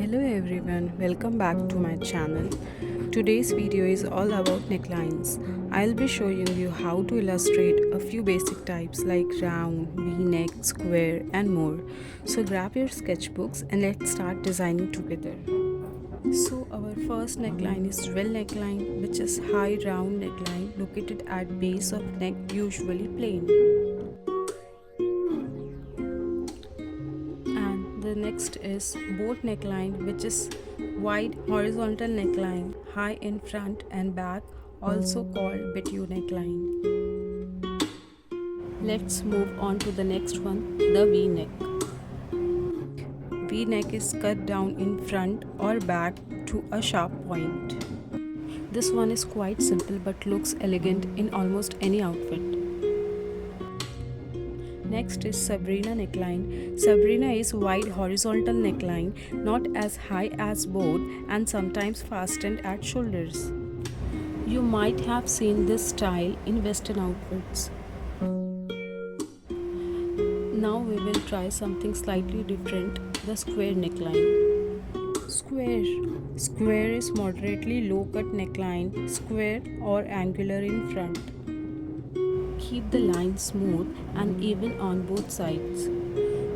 Hello everyone, welcome back to my channel. Today's video is all about necklines. I'll be showing you how to illustrate a few basic types like round, v-neck, square and more. So grab your sketchbooks and let's start designing together. So our first neckline is jewel neckline, which is high round neckline located at base of neck, usually plain. The next is boat neckline, which is wide horizontal neckline, high in front and back, also called buteux neckline. Let's move on to the next one, the V-neck. V-neck is cut down in front or back to a sharp point. This one is quite simple but looks elegant in almost any outfit. Next is Sabrina neckline. Sabrina is wide horizontal neckline, not as high as boat and sometimes fastened at shoulders. You might have seen this style in western outfits. Now we will try something slightly different, the square neckline. Square is moderately low cut neckline, square or angular in front. Keep the line smooth and even on both sides.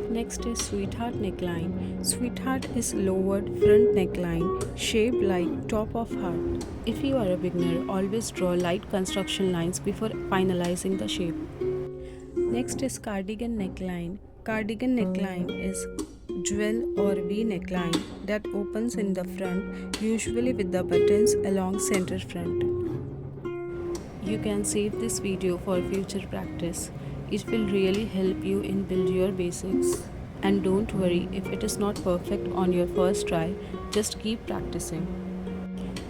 Next is sweetheart neckline. Sweetheart is lowered front neckline shaped like top of heart. If you are a beginner, always draw light construction lines before finalizing the shape. Next is cardigan neckline. Cardigan neckline is jewel or V neckline that opens in the front, usually with the buttons along center front. You can save this video for future practice. It will really help you in build your basics. And don't worry if it is not perfect on your first try, just keep practicing.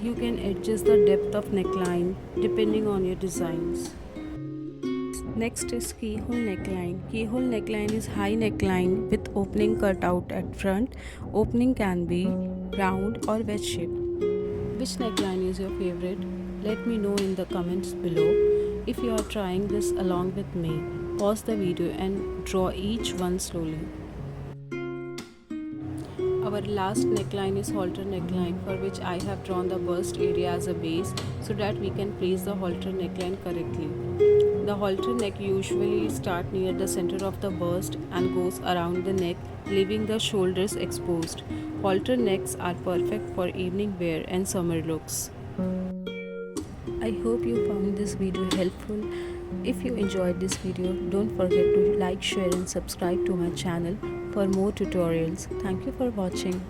You can adjust the depth of neckline depending on your designs. Next is keyhole neckline. Keyhole neckline is high neckline with opening cut out at front. Opening can be round or wedge shape. Which neckline is your favorite? Let me know in the comments below. If you are trying this along with me, pause the video and draw each one slowly. Our last neckline is halter neckline, for which I have drawn the bust area as a base so that we can place the halter neckline correctly. The halter neck usually starts near the center of the bust and goes around the neck, leaving the shoulders exposed. Halter necks are perfect for evening wear and summer looks. I hope you found this video helpful. If you enjoyed this video, don't forget to like, share and subscribe to my channel for more tutorials. Thank you for watching.